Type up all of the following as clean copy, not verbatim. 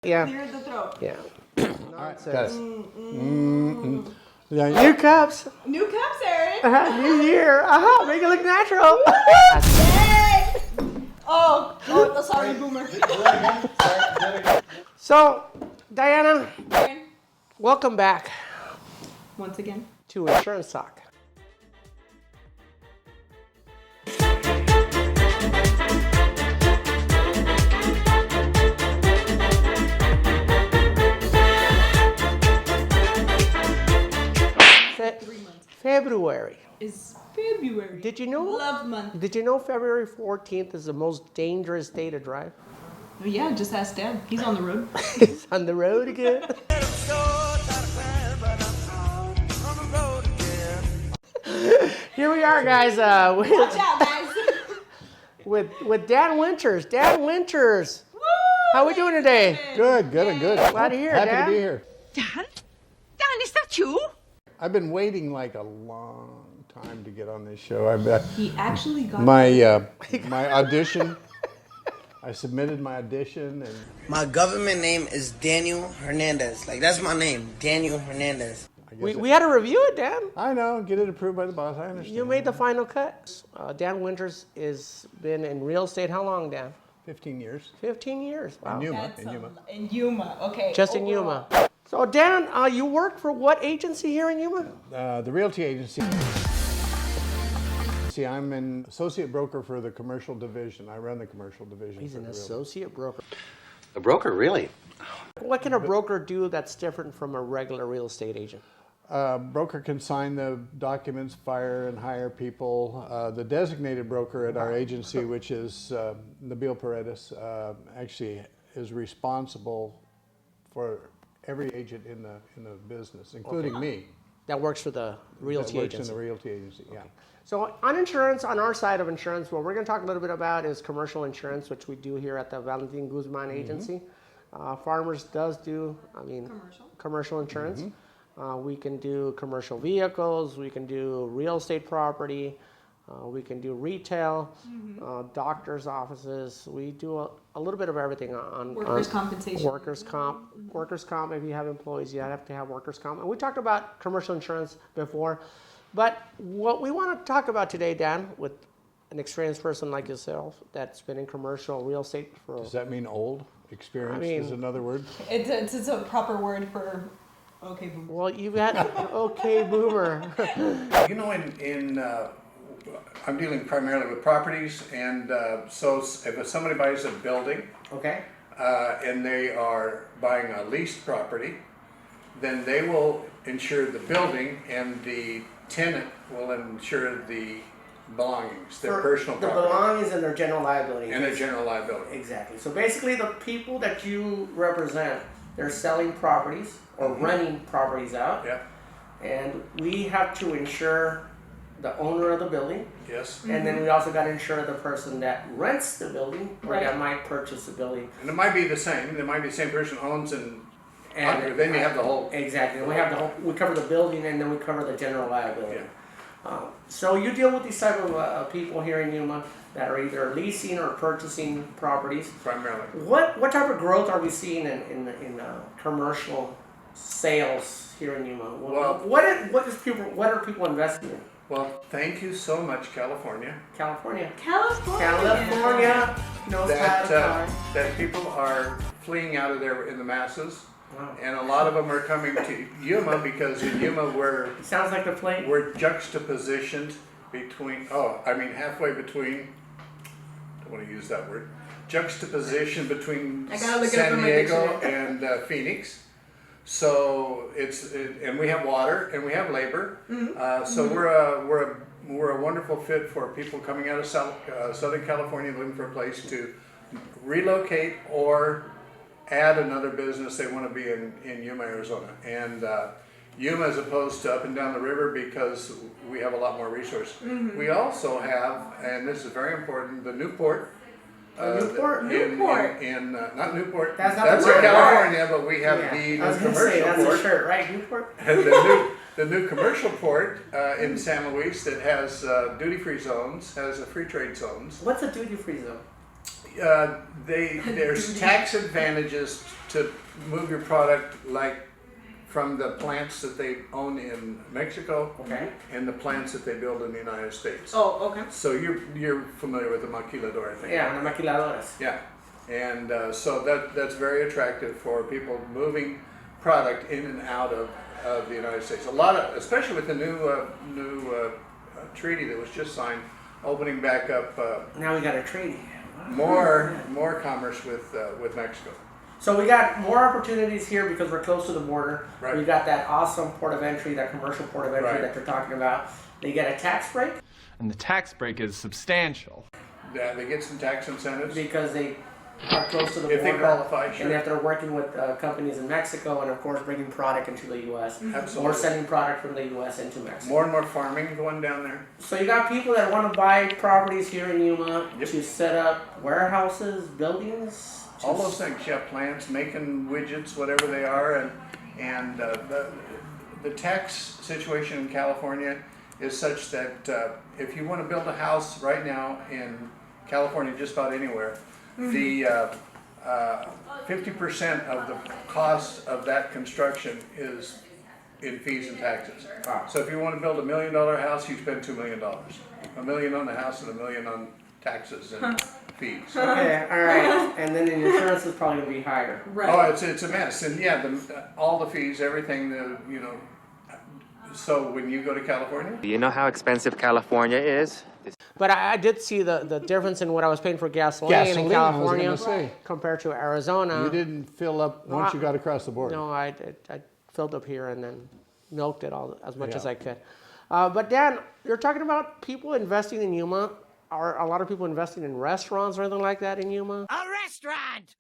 Yeah. Clear the throat. Yeah. Nonsense. New cups. New cups, Aaron. New year. Make it look natural. Yay! Oh, sorry, Boomer. So, Diana, Aaron, welcome back once again. to Insurance Talk. February. Is February. Did you know? Love month. Did you know February 14th is the most dangerous day to drive? Oh, yeah, just ask Dad. He's on the road. He's on the road again. Here we are, guys. Watch out, guys. with Dan Winters. Dan Winters. Woo! How we doing today? Good. Glad to hear, Happy Dan. to be here. Dan, is that you? I've been waiting like a long time to get on this show. I bet He actually got my audition. I submitted my audition, and My government name is Daniel Hernandez. Like, that's my name, Daniel Hernandez. We had to review it, Dan. I know, get it approved by the boss. I understand. You made the final cut. Dan Winters has been in real estate how long, Dan? 15 years 15 years. Wow. in Yuma. That's In Yuma. in Yuma. Okay. Just in overall. Yuma. So, Dan, you work for what agency here in Yuma? The Realty Agency. See, I'm an associate broker for the commercial division. I run the commercial division. He's for an the Realty. associate broker. A broker, really? What can a broker do that's different from a regular real estate agent? Broker can sign the documents, fire and hire people. The designated broker at our agency, which is Nabil Paredes, actually is responsible for every agent in the business, including me. That works for the Realty That works Agency. in the Realty Agency, yeah. So on insurance, on our side of insurance, what we're going to talk a little bit about is commercial insurance, which we do here at the Valentin Guzman Agency. Farmers does do, commercial insurance. We can do commercial vehicles, we can do real estate property, we can do retail, doctors' offices. We do a little bit of everything on Workers' compensation. Workers' comp. Workers' comp, if you have employees, you have to have workers' comp. And we talked about commercial insurance before. But what we want to talk about today, Dan, with an experienced person like yourself that's been in commercial real estate for... Does that mean old? Experienced is another word? It's a proper word for okay, Boomer. Well, you've had okay, Boomer. You know, I'm dealing primarily with properties, and so if somebody buys a building Okay. and they are buying a leased property, then they will insure the building, and the tenant will insure the belongings, their personal the property, belongings and their general liability. and their general liability. Exactly. So basically, the people that you represent, they're selling properties or renting properties out, Yeah. and we have to insure the owner of the building, Yes. and then we also got to insure the person that rents the building or Right. that might purchase the building. And it might be the same. It might be the same person owns and And then you have the whole. Exactly. We have the whole. We cover the building, and then we cover the general liability. Yeah. So you deal with these type of people here in Yuma that are either leasing or purchasing properties. Primarily. What type of growth are we seeing in commercial sales here in Yuma? Well- what are people investing in? Well, thank you so much, California. California knows how to car. That people are fleeing out of there in the masses, Wow. and a lot of them are coming to Yuma because in Yuma Sounds like the play. we're juxtapositioned between. Halfway between. I don't want to use that word. Juxtaposition between I gotta look it up San in my Diego dictionary. and Phoenix. So and we have water and we have labor. So we're a wonderful fit for people coming out of Southern California looking for a place to relocate or add another business they want to be in Yuma, Arizona. And Yuma as opposed to up and down the river because we have a lot more resources. We also have, and this is very important, the Newport. Newport? Not Newport. That's not That's the in word. California, but we have Yeah. the I was new gonna say, commercial that's port. a shirt, right? Newport. And the new commercial port in San Luis that has duty-free zones, has a free trade zones. What's a duty-free zone? There's tax advantages to move your product, like from the plants that they own in Mexico, Okay. and the plants that they build in the United States. Oh, okay. So you're familiar with the maquiladora thing? Yeah, the maquiladoras. Yeah, and so that's very attractive for people moving product in and out of the United States. A lot of, especially with the new treaty that was just signed, opening back up Now we got a treaty. more commerce with Mexico. So we got more opportunities here because we're close to the border. Right. We got that awesome port of entry, that commercial port of entry Right. that you're talking about. They get a tax break And the tax break is substantial. Yeah, they get some tax incentives. because they are close to the If they border. qualify, sure. And if they're working with companies in Mexico and, of course, bringing product into the U.S. Absolutely. Or sending product from the U.S. into Mexico. More and more farming going down there. So you got people that want to buy properties here in Yuma Yep. to set up warehouses, buildings. All those things, yeah, plants, making widgets, whatever they are, and the tax situation in California is such that if you want to build a house right now in California, just about anywhere, the 50% of the cost of that construction is in fees and taxes. Wow. So if you want to build $1 million house, you spend $2 million. $1 million on the house and $1 million on taxes and fees. Okay, all right. And then the insurance is probably going to be higher. Right. Oh, it's a mess, and yeah, all the fees, everything, So when you go to California, Do you know how expensive California is? But I did see the difference in what I was paying for gasoline, Gasoline, in I was California gonna say. compared to Arizona. You didn't fill up once you got across the border. No, I filled up here and then milked it all as much Yeah. as I could. But Dan, you're talking about people investing in Yuma. Are a lot of people investing in restaurants or anything like that in Yuma? A restaurant!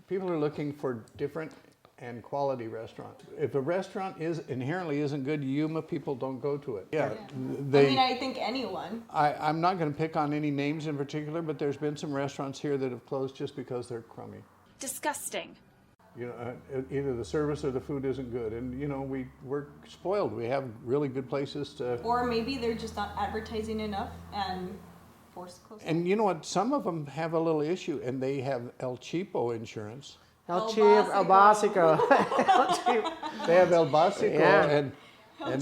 People are looking for different and quality restaurants. If a restaurant inherently isn't good, Yuma people don't go to it. Yeah, I think anyone. I'm not going to pick on any names in particular, but there's been some restaurants here that have closed just because they're crummy. Disgusting. Either the service or the food isn't good, and we're spoiled. We have really good places to. Or maybe they're just not advertising enough and forced close. And you know what? Some of them have a little issue, and they have El Cheapo insurance. El Básico. They have El Básico, Yeah. and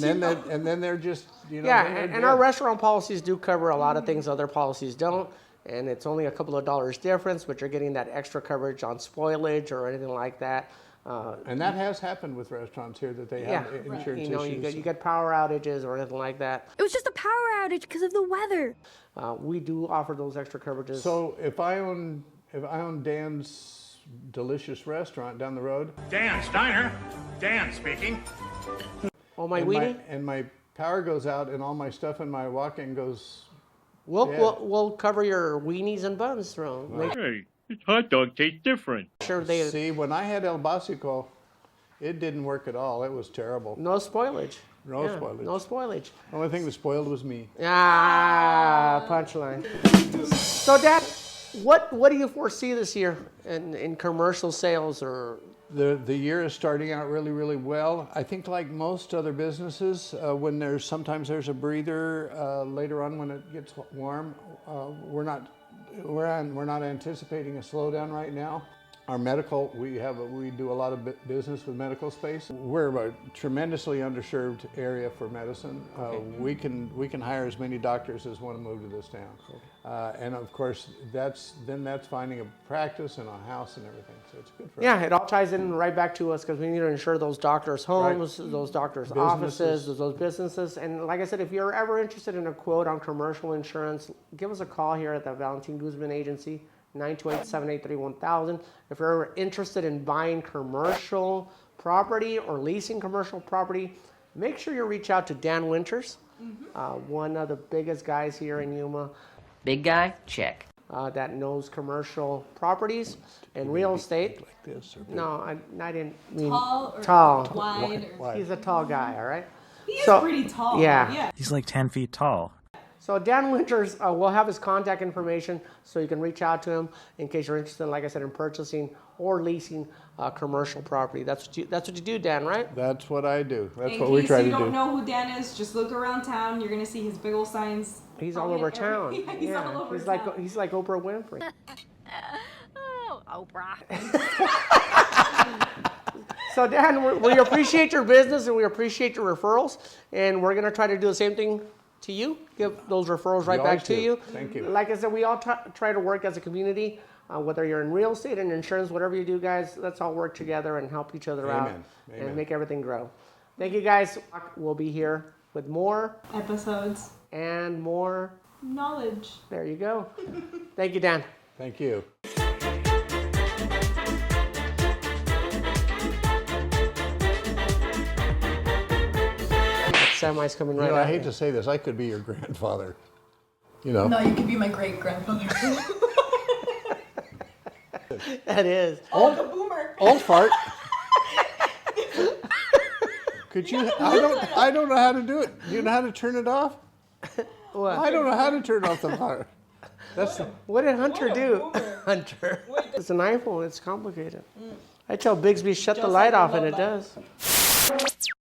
then they're just Yeah, they're and our dead. restaurant policies do cover a lot of things other policies don't. And it's only a couple of dollars difference, but you're getting that extra coverage on spoilage or anything like that. And that has happened with restaurants here that they have insurance issues. You get power outages or anything like that. It was just a power outage because of the weather. We do offer those extra coverages. So if I own Dan's delicious restaurant down the road, Dan Steiner. Dan speaking. oh, my and weenie, and my power goes out and all my stuff in my walk-in goes. we'll cover your weenies and buns through. Make Hey, this hot dog tastes different. sure they See, when I had El Básico, it didn't work at all. It was terrible. no spoilage. No spoilage. No spoilage. The only thing that spoiled was me. Punchline. So, Dad, what do you foresee this year in commercial sales or? The year is starting out really, really well. I think like most other businesses, when sometimes there's a breather later on when it gets warm, we're not anticipating a slowdown right now. Our medical, we do a lot of business with medical space. We're a tremendously underserved area for medicine. We can hire as many doctors as want to move to this town. And of course, that's finding a practice and a house and everything. So it's good for us. Yeah, it all ties in right back to us because we need to insure those doctors' homes, those doctors' offices, those businesses. And like I said, if you're ever interested in a quote on commercial insurance, give us a call here at the Valentin Guzman Agency, 928-783-1000. If you're ever interested in buying commercial property or leasing commercial property, make sure you reach out to Dan Winters, one of the biggest guys here in Yuma. Big guy? Check. That knows commercial properties and real estate. Like this or No, I didn't mean Tall or tall. wide or He's a tall guy, all right? he is pretty tall. Yeah. He's like 10 feet tall. So Dan Winters, we'll have his contact information so you can reach out to him in case you're interested, like I said, in purchasing or leasing commercial property. That's what you do, Dan, right? That's what I do. That's In what we case try you to don't do. know who Dan is, just look around town. You're gonna see his big old signs He's all over town. Yeah, he's all over he's town. like he's like Oprah Winfrey. Oh, Oprah. So Dan, we appreciate your business and we appreciate your referrals, and we're gonna try to do the same thing to you. Give those referrals right You back always to do. you. Thank you. Like I said, we all try to work as a community. Whether you're in real estate and insurance, whatever you do, guys, let's all work together and help each other out Amen. and Amen. make everything grow. Thank you, guys. We'll be here with more Episodes. and more. Knowledge. There you go. Thank you, Dan. Thank you. Semi's coming You right know, I at hate you. to say this, I could be your grandfather. You know. No, you could be my great grandfather. That is. Oh, the boomer. Old fart. Could you? I don't know how to do it. Do you know how to turn it off? What? I don't know how to turn off the fire. That's What did Hunter What a do? boomer. Hunter. It's an iPhone. It's complicated. I tell Bixby shut the Just light like off, a and it love does.